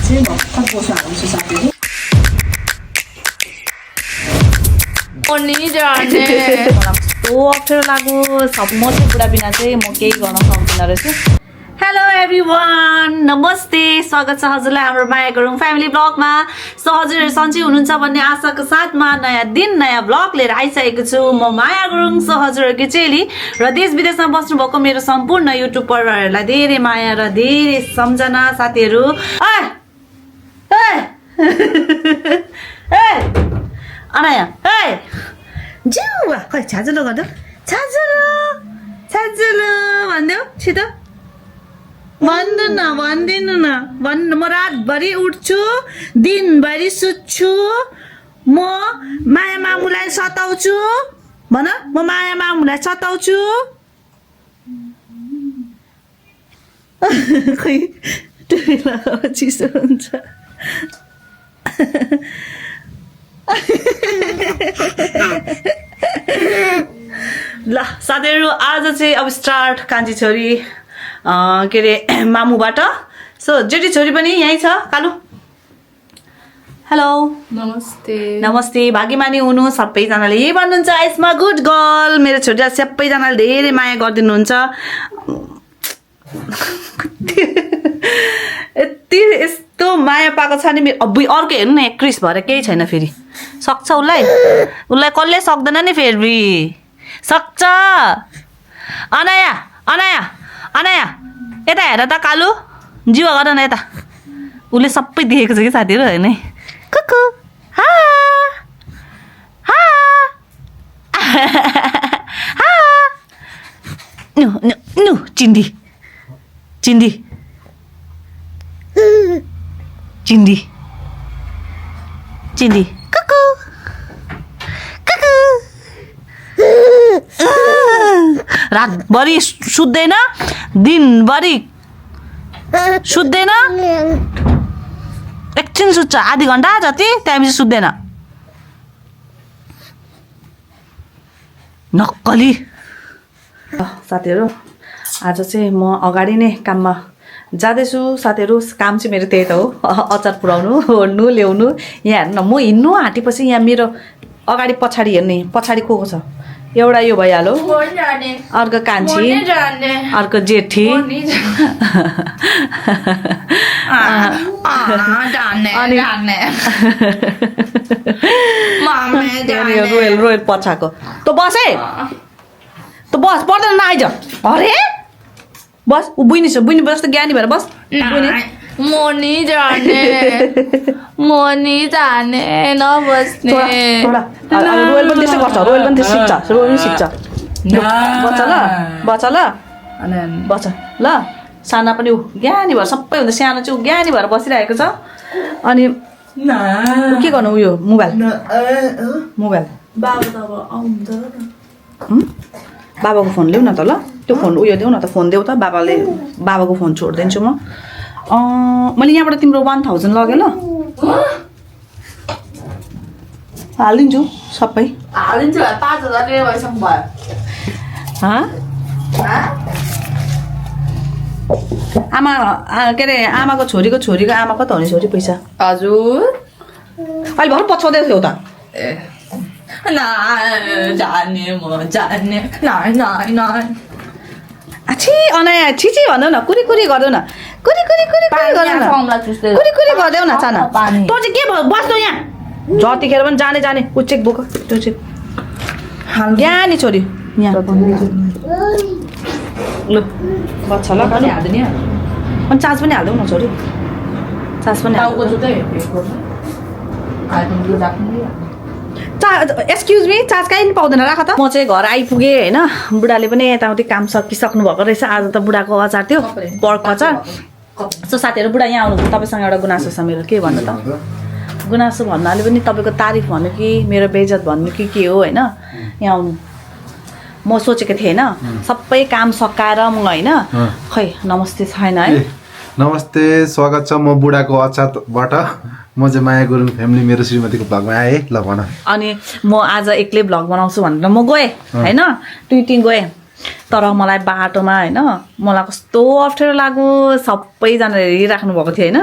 चाहिँ भर्खर पोस्न हाल्छु साथीहरू अनि जाने कस्तो अप्ठ्यारो लाग्यो सब म चाहिँ बुढा बिना चाहिँ म केही गर्न सक्दिनँ रहेछु हेलो एभ्रिवान नमस्ते स्वागत छ हजुरलाई हाम्रो माया गरौँ फ्यामिली ब्लगमा सो हजुरहरू सन्चै हुनुहुन्छ भन्ने आशाको साथमा नयाँ दिन नयाँ ब्लग लिएर आइसकेको छु म माया गरौँ सो हजुरहरूको चेली र देश विदेशमा बस्नुभएको मेरो सम्पूर्ण युट्युब परिवारहरूलाई धेरै माया र धेरै सम्झना साथीहरू अनाया जिउ खै छाजुलो गर्दा छाजुलो भनिदेऊ छिटो भन्दिनँ म रातभरि उठ्छु दिनभरि सुत्छु म माया मामुलाई सताउँछु भन म माया मामुलाई सताउँछु खै टुरी चिसो हुन्छ ल साथीहरू आज चाहिँ अब स्टार्ट कान्छी छोरी के अरे मामुबाट सो जेठी छोरी पनि यहीँ छ कालु हेलो नमस्ते भाग्यमानी हुनु सबैजनाले यही भन्नुहुन्छ यसमा गुड गर्ल मेरो छोरीलाई सबैजनाले धेरै माया गरिदिनुहुन्छ यति यस्तो माया पाएको छ नि मेरो अर्को हेर्नु न क्रिस भएर केही छैन फेरि सक्छ उसलाई कसले सक्दैन नि फेरि सक्छ अनाया अनाया अनाया यता हेर त कालु जीवा गर न यता उसले सबै देखेको छ कि साथीहरू होइन कुकु हा हा हा नु चिन्डी चिन्डी चिन्डी चिन्डी कुकु कुकु रातभरि सुत्दैन दिनभरि सुत्दैन एकछिन सुत्छ आधी घन्टा जति त्यहाँपछि सुत्दैन नक्कली साथीहरू आज चाहिँ म अगाडि नै काममा जाँदैछु साथीहरू काम चाहिँ मेरो त्यही त हो अचार पुऱ्याउनु ओर्नु ल्याउनु यहाँ हेर्नु न म हिँड्नु आँटेपछि यहाँ मेरो अगाडि पछाडि हेर्ने पछाडि को छ एउटा यो भइहाल्यो अर्को कान्छी अर्को जेठी रोयल रोयल पछाको त बस है त बस पर्दैन आइज अरे बस ऊ बुझ्नी छ बुझ्नी जस्तो ज्ञानी भएर बस मनी जाने नबस्ने रोयल पनि त्यसै गर्छ रोयल पनि त्यसै सिक्छ रोयल पनि सिक्छ बच्चा ल बच्चा ल साना पनि ऊ ज्ञानी भएर सबैभन्दा सानो चाहिँ ऊ ज्ञानी भएर बसिरहेको छ अनि के गर्नु उयो मोबाइल बाबाको फोन ल्याउ न त ल त्यो फोन उयो देऊ न त फोन देऊ त बाबाको फोन छोडिदिन्छु म मैले यहाँबाट तिम्रो 1000 लगेँ ल हालिदिन्छु सबै हालिदिन्छु 5000 भइसक्नु भयो आमा के अरे आमाको छोरीको आमा कता हुने छोरी पैसा हजुर अहिले भर्खर पछाउँदै थियो त जाने म जाने छि अनाया छि भन्नु न कुरी गर्दै न कुरी गर्दै न चाना तँ चाहिँ के भयो बस्नु यहाँ जतिखेर पनि जाने उचेक बोक त्यो चाहिँ ज्ञानी छोरी यहाँ ल बच्चा ल पनि हाल्दैन अनि चार्ज पनि हाल्देऊ न छोरी चार्ज पनि एक्सक्युज मी चार्ज कहीँ पनि पाउँदैन राख त म चाहिँ घर आइपुगेँ होइन बुढाले पनि यताउति काम सकिसक्नु भएको रहेछ आज त बुढाको अचार थियो पर्क अचार सो साथीहरू बुढा यहाँ आउनु तपाईँसँग एउटा गुनासो छ मेरो के भन्नु त गुनासो भन्नाले पनि तपाईँको तारिफ भन्नु कि मेरो बेइज्जत भन्नु कि के हो होइन यहाँ आउनु म सोचेको थिएँ होइन सबै काम सकाएर म होइन खै नमस्ते छैन है नमस्ते स्वागत छ म बुढाको अचारबाट म चाहिँ माया गुरुङ फ्यामिली मेरो श्रीमतीको भ्लगमा आएँ ल भन अनि म आज एक्लै भ्लग बनाउँछु भनेर म गएँ होइन ट्विटिङ गएँ तर मलाई बाटोमा होइन मलाई कस्तो अप्ठ्यारो लाग्यो सबैजनाले हेरिराख्नु भएको थियो होइन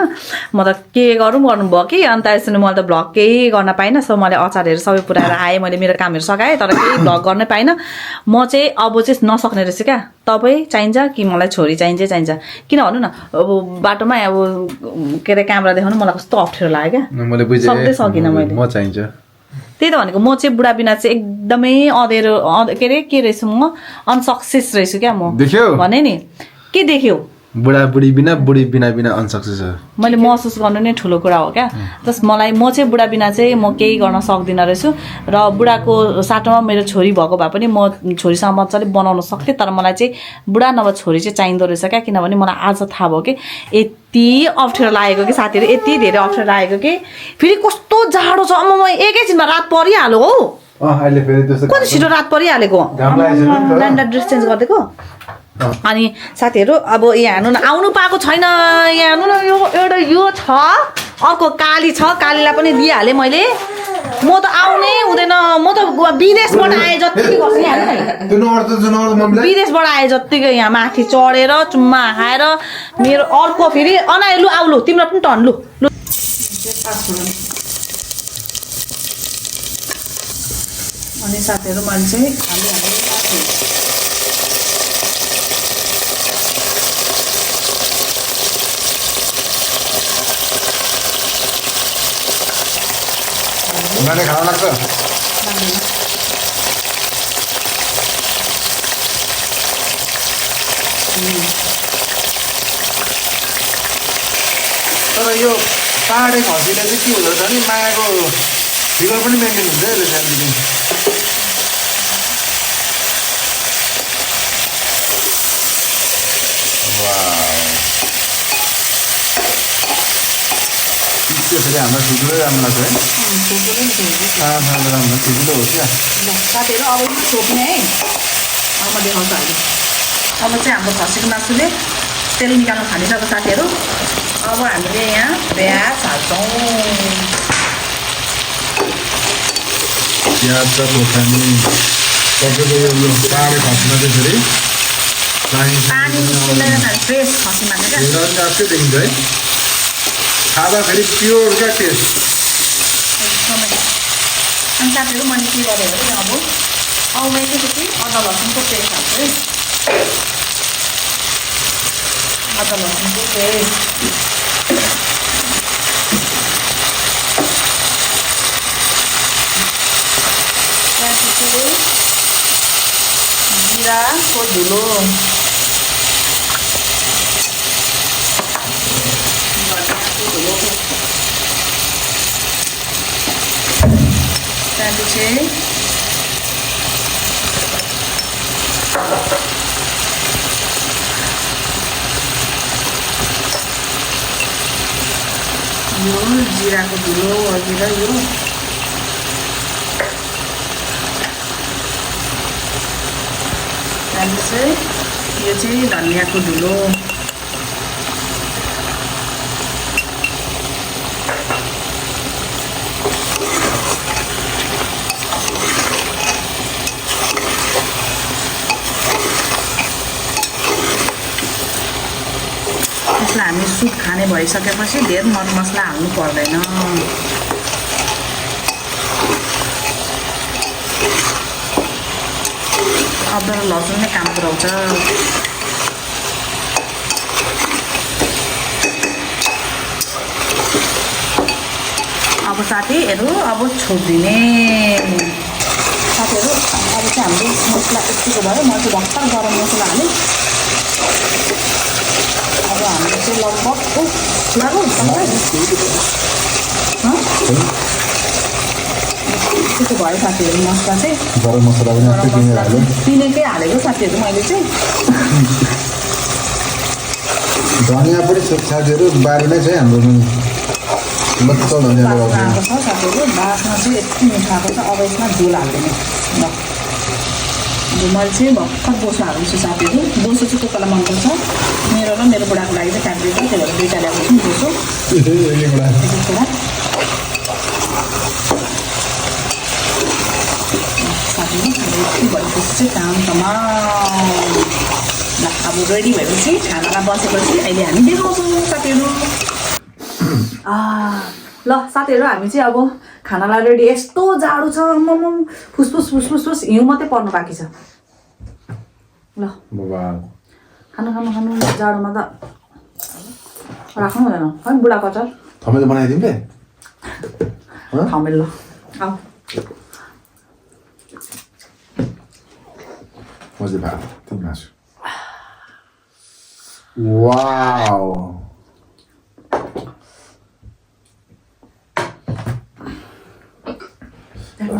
म त के गर्नुभयो कि अन्त यसरी मैले त भ्लग केही गर्न पाइनँ सो मैले अचारहरू सबै पुऱ्याएर आएँ मैले मेरो कामहरू सघाएँ तर केही भ्लग गर्नै पाइनँ म चाहिँ अब चाहिँ नसक्ने रहेछु क्या तपाईँ चाहिन्छ कि मलाई छोरी चाहिन्छ किन भन्नु न अब बाटोमा अब के अरे क्यामेरा देखाउनु मलाई कस्तो अप्ठ्यारो लाग्यो क्या सक्दै सकिनँ मैले म चाहिन्छ त्यही त भनेको म चाहिँ बुढा बिना चाहिँ एकदमै अँधेरो के रहेछु म अनसक्सेस रहेछु क्या म देख्यौ भने नि के देख्यौ बुढी बिना अनसक्सेस हो मैले महसुस गर्नु नै ठुलो कुरा हो क्या जस मलाई म चाहिँ बुढा बिना चाहिँ म केही गर्न सक्दिनँ रहेछु र बुढाको साटोमा मेरो छोरी भएको भए पनि म छोरीसँग मजाले बनाउन सक्थेँ तर मलाई चाहिँ बुढा नभए छोरी चाहिँ चाहिँदो रहेछ क्या किनभने मलाई आज थाहा भयो कि यति अप्ठ्यारो लागेको कि साथीहरू यति धेरै अप्ठ्यारो लागेको कि फेरि कस्तो जाडो छ म एकैछिनमा रात परिहाल्यो हौ अहिले फेरि त्यस्तो कति छिटो रात परिहालेको डान्डा ड्रेस चेन्ज गरिदिएको अनि साथीहरू अब यहाँ हेर्नु न आउनु पाएको छैन यहाँ हेर्नु न यो एउटा यो छ अर्को काली छ कालीलाई पनि दिइहालेँ मैले म त आउनै हुँदैन म त विदेशबाट आएँ जत्तिकै विदेशबाट आएँ जत्तिकै यहाँ माथि चढेर चुम्मा खाएर मेरो अर्को फेरि अनाइ लु आउलु तिम्रो पनि टन लु अनि साथीहरू मैले चाहिँ उनीहरूले खाना लाग्छ तर यो पाहाडे खसीले चाहिँ के हुँदो रहेछ नि मायाको फिगर पनि मेन्टेन हुन्छ यसले त्यहाँदेखि त्यसरी हाम्रो ठुल्ठुलै राम्रो लाग्छ है राम्रो ठुल्ठुलो हो क्या साथीहरू अब यो छोप्ने है अब म देखाउँछु अहिले अब चाहिँ हाम्रो खसीको मासुले तेल निकाल्नु थालिसक्यो साथीहरू अब हामीले यहाँ प्याज हाल्छौँ प्याज र खोर्सानी तपाईँको यो पाहाडे खसीमा चाहिँ फेरि पानी निस्किँदैन फ्रेस खसी मासु क्या आफै देखिन्छ है खाँदा फेरि प्योर क्या टेस्ट अनि साथीहरू मैले के गरेँ भने अब एकैचोटि अदा लसुनको पेस्ट हाल्छु है अदा लसुनको पेस्ट त्यहाँपछि जिराको धुलो त्यहाँपछि यो जिराको धुलो वगेर यो त्यहाँपछि यो चाहिँ धनियाँको धुलो त्यसलाई हामी सुप खाने भइसकेपछि धेरै मरमसला हाल्नु पर्दैन अदुवा र लसुन नै काम पुऱ्याउँछ अब साथीहरू अब छोपिदिने साथीहरू अब चाहिँ हाम्रो मसला यतिको भयो म चाहिँ भर्खर गरम मसला हालेँ अब हामीले चाहिँ लगभग लाग्यो त्यस्तो भयो साथीहरू मसला चाहिँ गरम मसला पनि पिनेकै हालेको साथीहरू मैले चाहिँ धनियाँ पनि साथीहरू बारीमै छ हाम्रो मजाको धनियाँ लगाएको छ साथीहरू बाँसमा चाहिँ यति मिठो आएको छ अब यसमा झोल हाल्दैन ल मैले चाहिँ भर्खर बोसो हाल्छु साथीहरू बोसो चाहिँ कोही बेला मनपर्छ मेरो र मेरो बुढाको लागि चाहिँ फ्याब्रिक हो त्यही भएर दुईवटा ल्याएको छु बोसो साथीहरू रेडी भएपछि चाहिँ काम तमाम ल अब रेडी भएपछि खानालाई बसेपछि अहिले हामी देखाउँछौँ साथीहरू ल साथीहरू हामी चाहिँ अब खानालाई रेडी यस्तो जाडो छ मम फुसफुस फुसफुस फुस हिउँ मात्रै पर्नु बाँकी छ ल खानु खानु खानु जाडोमा त राख्नु हुँदैन है बुढाको अचार थमेल बनाइदिउँ के थमेल ल आऊ मजे भात त्यही मासु वाउ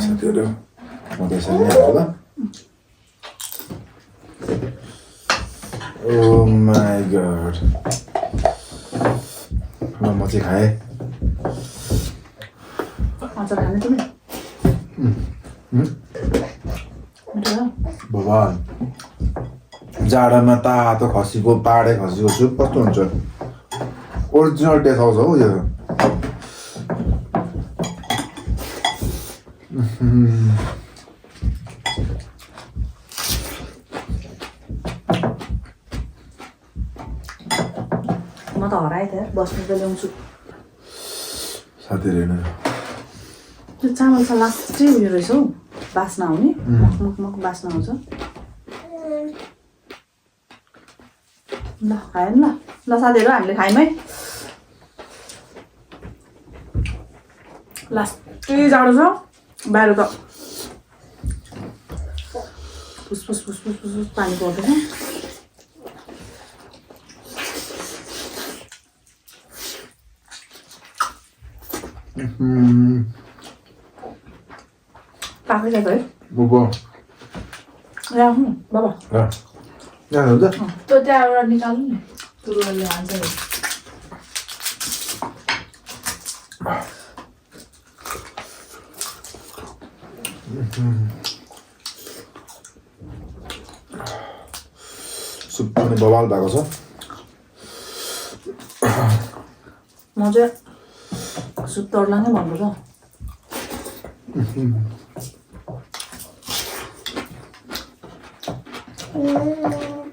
साथीहरू म त्यसरी नै हाल्छु ल Oh my god. ल म चाहिँ खाएँ अचार खाने तिमी भगवान जाडामा तातो खसीको पाहाडे खसीको सुप कस्तो हुन्छ ओरिजिनल टेस्ट आउँछ हौ यो म त हराएँ त बस्नु त ल्याउँछु साथीहरू हेर्नु त्यो चामल चाहिँ लास्टै उयो रहेछ हौ बास्ना आउने मख बास्ना आउँछ ल खायो नि ल साथीहरू हामीले खायौँ है लास्टै जाडो छ बाहिर त फुसफुस फुसफुस फुसफुस पानी पर्दैछ पाकै छ है बुबो राख्नु बाबा यहाँ हुन्छ त्यो त्यहाँबाट निकाल्नु नि तुरुले हाल्छ सुप पनि बवाल भएको छ म चाहिँ सुप तर्ला नै भन्नु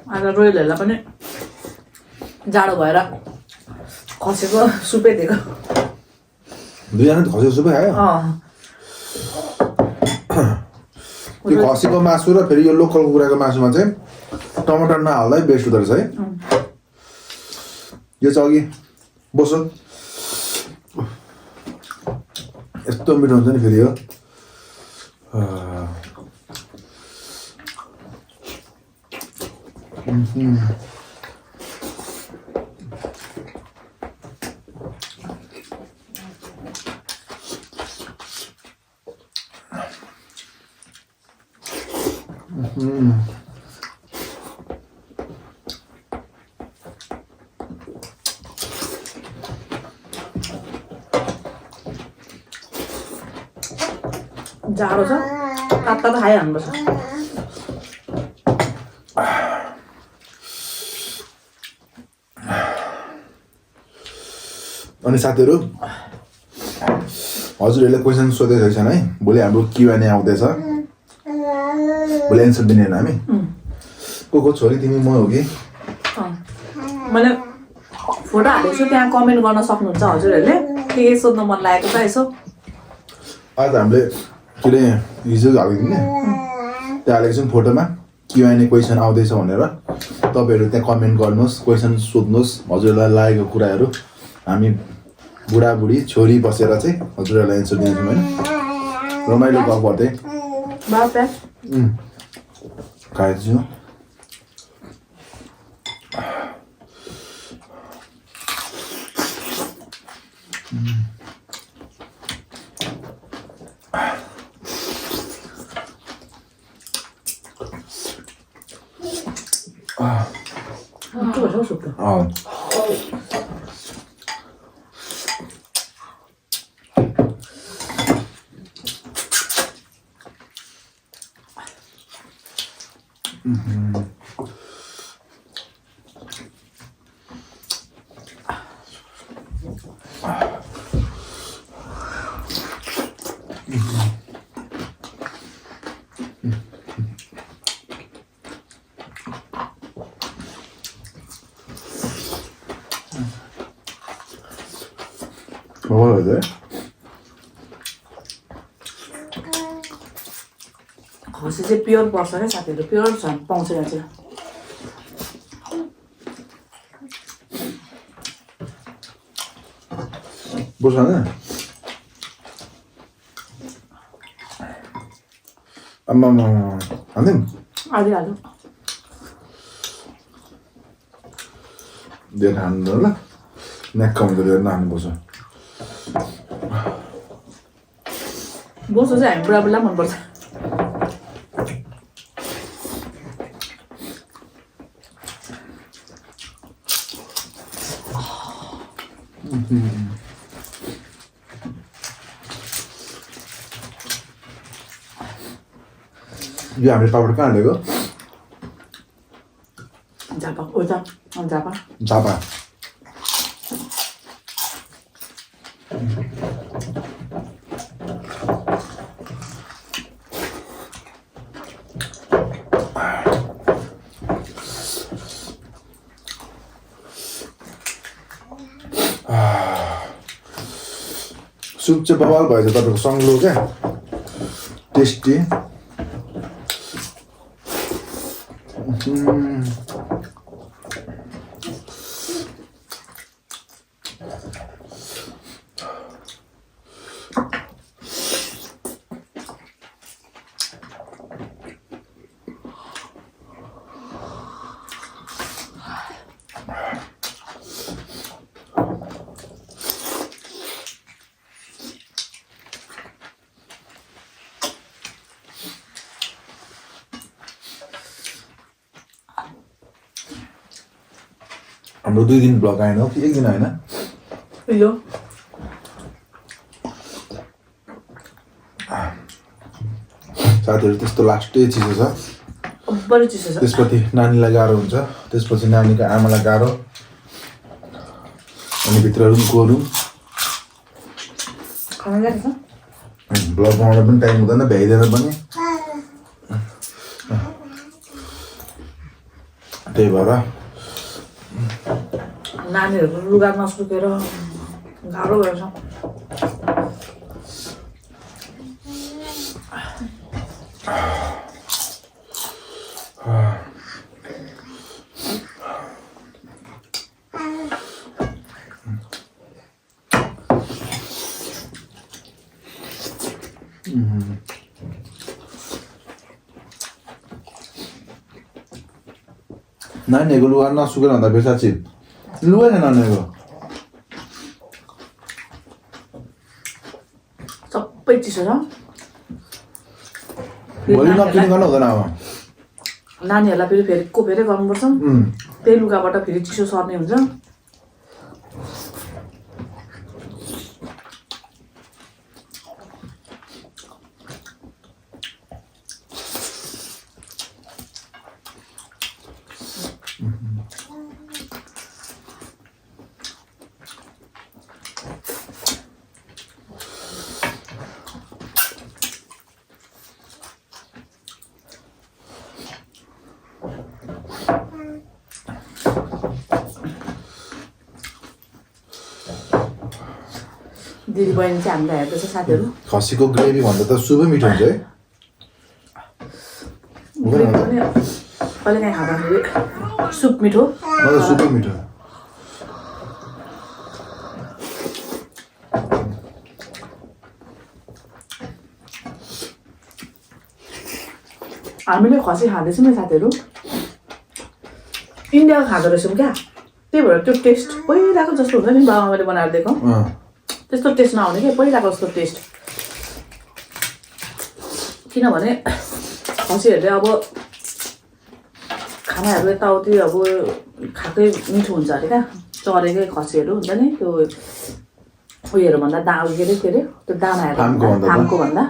आज रोयलहरूलाई पनि जाडो भएर खसेको सुपै दिएको दुईजना त खसीको सुपै खायो त्यो खसीको मासु र फेरि यो लोकल कुखुराको मासुमा चाहिँ टमाटर नहाल्दै बेस्ट हुँदो रहेछ है यो चाहिँ अघि बस यस्तो मिठो हुन्छ नि फेरि यो जाडो छ तातो तातो खाइहाल्नुपर्छ अनि साथीहरू हजुरहरूले क्वेसन सोधेको छैन है भोलि हाम्रो Q&A आउँदैछ भोलि एन्सर दिने होइन हामी को छोरी तिमी म हो कि मैले फोटो हालेको छु त्यहाँ कमेन्ट गर्न सक्नुहुन्छ हजुरहरूले के सोध्नु मन लागेको छ यसो आज हामीले के अरे हिजो हालेको थियौँ नि त्यहाँ हालेको छौँ फोटोमा Q&A क्वेसन आउँदैछ भनेर तपाईँहरू त्यहाँ कमेन्ट गर्नुहोस् क्वेसन सोध्नुहोस् हजुरहरूलाई लागेको कुराहरू हामी बुढाबुढी छोरी बसेर चाहिँ हजुरहरूलाई एन्सर दिन्छौँ होइन रमाइलो गफ गर्दै खाएछु 먹어야 돼? खसी चाहिँ प्योर पर्छ क्या साथीहरू प्योर छ पाउँछ यहाँ चाहिँ बोसाने आम्मामा हाल्दिम आधी हाल्नु धेरै हाल्नु ल न्याक्क हुन्छ धेरै नहाल्नुपर्छ बोसो चाहिँ हामी बुढाबुढीलाई मनपर्छ यो हामीले पापड कहाँ हालेको झापा ओ झापा झापा सुप चाहिँ बवाल भएछ तपाईँको सङ्लो क्या टेस्टी हाम्रो 2 दिन ब्लग आएन हो कि 1 दिन आएन यो साथीहरू त्यस्तो लास्टै चिसो छ बढी चिसो छ त्यसपछि नानीलाई गाह्रो हुन्छ त्यसपछि नानीको आमालाई गाह्रो अनि भित्र रुमको रुम खाना जान्छ ब्लग बनाउन पनि टाइम हुँदैन भ्याइँदैन पनि त्यही भएर नानीहरूको लुगा नसुकेर गाह्रो भएछ नानीहरूको लुगा नसुकेर भन्दा फेरि साँच्ची लुगा छैन नानीहरूको सबै चिसो छ भोलि नकिन गर्नु हुँदैन अब नानीहरूलाई फेरि कोपेरै गर्नुपर्छ त्यही लुगाबाट फेरि चिसो सर्ने हुन्छ दिदी बहिनी चाहिँ हामीलाई हेर्दैछ साथीहरू खसीको ग्रेभी भन्दा त सुपै मिठो हुन्छ है कहिलेकाहीँ खाँदाखेरि सुप मिठो म त सुपै मिठो हामीले खसी खाँदैछौँ नि साथीहरू इन्डियाको खाँदो रहेछौँ क्या त्यही भएर त्यो टेस्ट पहिलाको जस्तो हुन्छ नि बाबाआमाले बनाएर दिएको त्यस्तो टेस्ट नआउने क्या पहिलाको जस्तो टेस्ट किनभने खसीहरूले अब खानाहरू यताउति अब खाएकै मिठो हुन्छ अरे क्या चरेकै खसीहरू हुन्छ नि त्यो उयोहरू भन्दा के अरे त्यो दानाहरू थामको भन्दा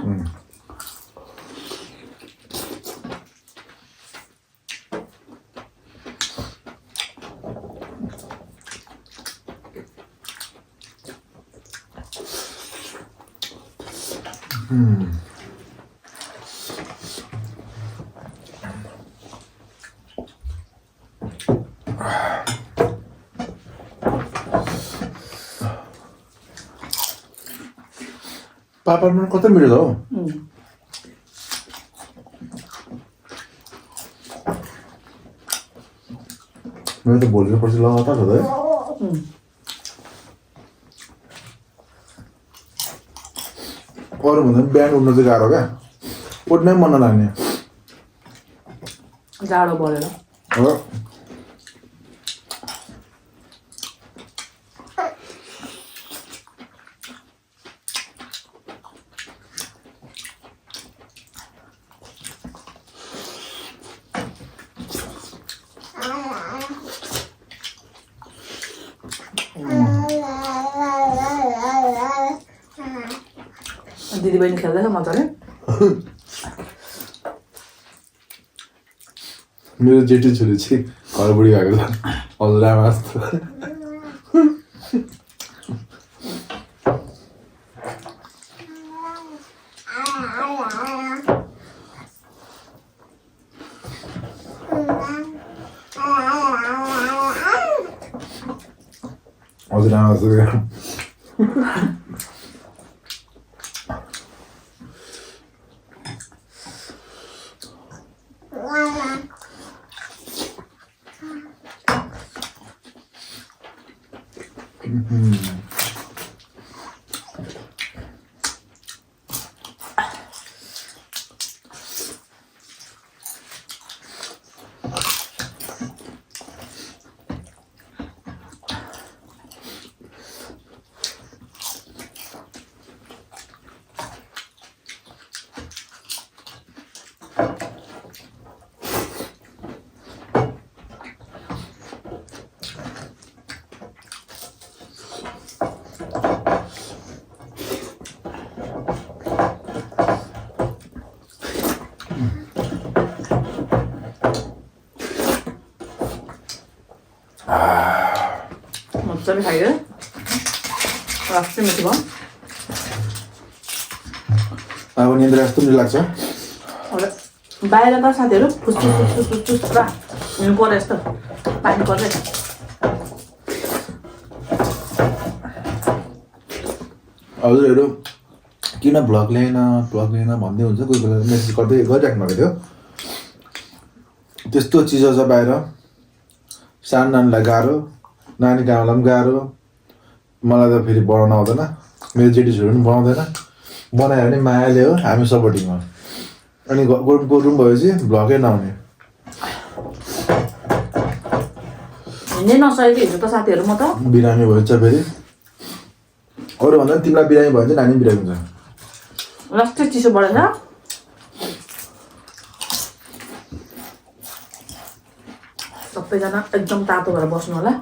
पापडमा कति मिठो छ हौ मेरो त भोलि पर्सि लगातार छ त है अरू भन्दा पनि बिहान उठ्नु चाहिँ गाह्रो क्या उठ्नै मन नलाग्ने जाडो बढेर हो दिदीबहिनी खेल्दैछ मजाले मेरो जेठी छोरी चाहिँ घर बुढी भएको छ हजुरआमा जस्तो हजुरआमा जस्तो मजाले खायो रक्सी मिठो भयो अब निन्द्रा जस्तो नि लाग्छ बाहिर त साथीहरू फुसफुस पुरा हिँड्नु पऱ्यो यस्तो पानी पर्दै हजुरहरू किन भ्लग ल्याएन भन्दै हुन्छ कोही बेला मेसेज गर्दै गरिराख्नु भएको थियो त्यस्तो चिज छ बाहिर सानो नानीलाई गाह्रो नानीको आमालाई पनि गाह्रो मलाई त फेरि बनाउन आउँदैन मेरो जेठी छोरी पनि बनाउँदैन बनायो भने मायाले हो हामी सपोर्टिङ हो अनि गोरु पनि भएपछि भ्लगै नआउने हिँड्नै नसकेको हिजो त साथीहरू म त बिरामी भएछ फेरि अरू भन्दा पनि तिमीलाई बिरामी भयो भने चाहिँ नानी बिरामी हुन्छ लास्टै चिसो बढेछ सबैजना एकदम तातो भएर बस्नु होला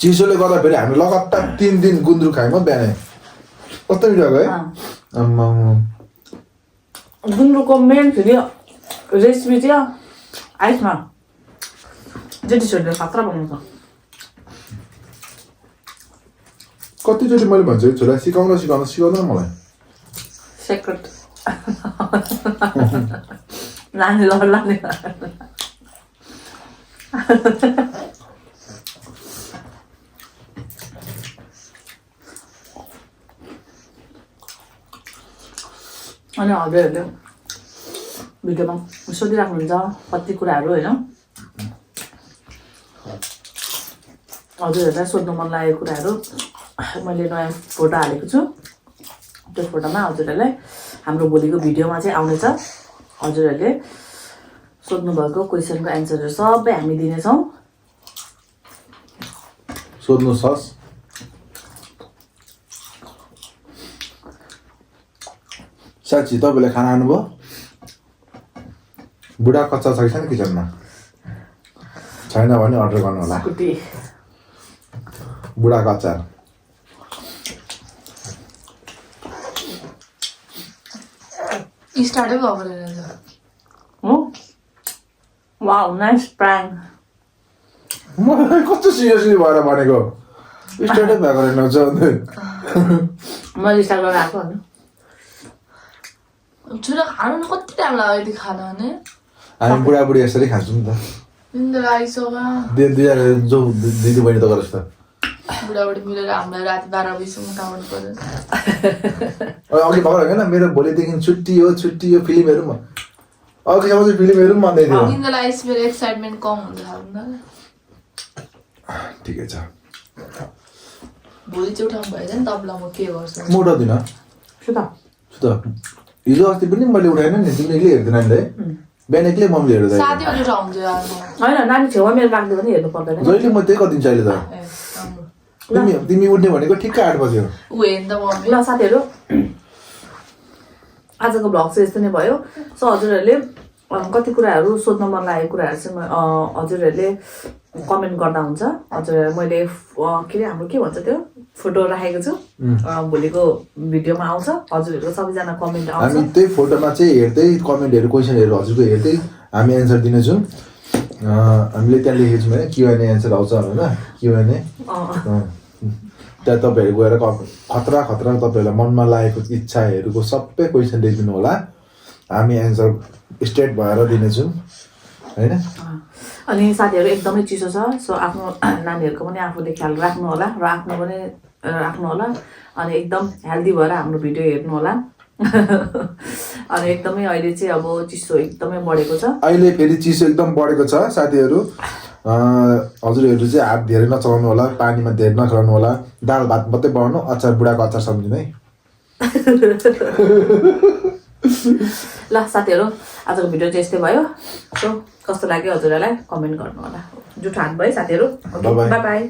चिसोले गर्दा फेरि हामी लगातार 3 दिन गुन्द्रुक खायौँ बिहानै कस्तो मिठो भएको है आम्मा गुन्द्रुकको मेन फेरि रेसिपी चाहिँ आइसमा जेठी छोरीले खतरा बनाउँछ कतिचोटि मैले भन्छु छोरा सिकाउन मलाई सेक्रेट नानी लाने अनि हजुरहरूले भिडियोमा सोधिराख्नुहुन्छ कति कुराहरू होइन हजुरहरूलाई सोध्नु मन लागेको कुराहरू मैले नयाँ फोटो हालेको छु त्यो फोटोमा हजुरहरूलाई हाम्रो भोलिको भिडियोमा चाहिँ आउनेछ हजुरहरूले सोध्नुभएको क्वेसनको एन्सरहरू सबै हामी दिनेछौँ सोध्नु सस साँच्ची तपाईँले खाना खानुभयो बुढा कच्चा छ कि छैन किचनमा छैन भने अर्डर गर्नु होला कुटी बुढाको अचार स्टार्टै भएको रहेछ हो वाउ नाइस प्राङ्क मलाई कस्तो सिरियसली भएर भनेको स्टार्टै भएको रहेछ मैले स्टार्ट गरेर आएको होइन छोरा खानु कति टाइम लाग्यो यति खाना भने हामी बुढाबुढी यसरी खान्छौँ नि त निन्द्रा आइसक्यो दुईजना जो दिदी बहिनी त गरोस् त बुढाबुढी मिलेर हामीलाई राति 12 बजीसम्म कामर्नु पर्यो अघि भर्खर होइन मेरो भोलिदेखि छुट्टी हो फिल्म हेरौँ अघिसम्म चाहिँ फिल्म हेरौँ भन्दै थियो निन्द्रा आइस मेरो एक्साइटमेन्ट कम हुन्छ थाहा ठिकै छ भोलि चाहिँ उठाउनु भएछ नि तपाईँलाई म के गर्छु म उठाउँदिनँ सुत हिजो अस्ति पनि मैले उठाएन नि तिमीले एक्लै हेर्दैन नि बिहान एक्लै मम्मीले हेर्दा साथीहरू उठाउँछ होइन नानी छेउमा मेरो राख्दै पनि हेर्नु पर्दैन जहिले म त्यही गरिदिन्छु अहिले त तिमी उठ्ने भनेको ठिक्कै 8 बज्यो ऊ हेर्नु त मम्मी ल साथीहरू आजको भ्लग चाहिँ यस्तो नै भयो सो हजुरहरूले कति कुराहरू सोध्न मन लागेको कुराहरू चाहिँ हजुरहरूले कमेन्ट गर्दा हुन्छ हजुरहरू मैले के अरे हाम्रो के भन्छ त्यो फोटो राखेको छु भोलिको भिडियोमा आउँछ हजुरहरूको सबैजना कमेन्ट आउँछ हामी त्यही फोटोमा चाहिँ हेर्दै कमेन्टहरू क्वेसनहरू हजुरको हेर्दै हामी एन्सर दिनेछौँ हामीले त्यहाँ लेखेको छौँ होइन Q&A एन्सर आउँछ होइन Q&A त्यहाँ तपाईँहरू गएर खतरा तपाईँहरूलाई मनमा लागेको इच्छाहरूको सबै क्वेसन लेखिदिनु होला हामी एन्सर स्ट्रेट भएर दिनेछौँ होइन अनि साथीहरू एकदमै चिसो छ सो आफ्नो नानीहरूको पनि आफूले ख्याल राख्नु होला र आफ्नो पनि राख्नु होला अनि एकदम हेल्दी भएर हाम्रो भिडियो हेर्नु होला अनि एकदमै अहिले चाहिँ अब चिसो एकदमै बढेको छ अहिले फेरि चिसो एकदम बढेको छ साथीहरू हजुरहरू चाहिँ हात धेरै नचलाउनु होला पानीमा धेरै नचलाउनु होला दाल भात मात्रै बनाउनु अचार बुढाको अचार सम्झिनु है ल साथीहरू आजको भिडियो चाहिँ यस्तै भयो सो कस्तो लाग्यो हजुरहरूलाई कमेन्ट गर्नु होला जुठो हात भयो साथीहरू बाई बाई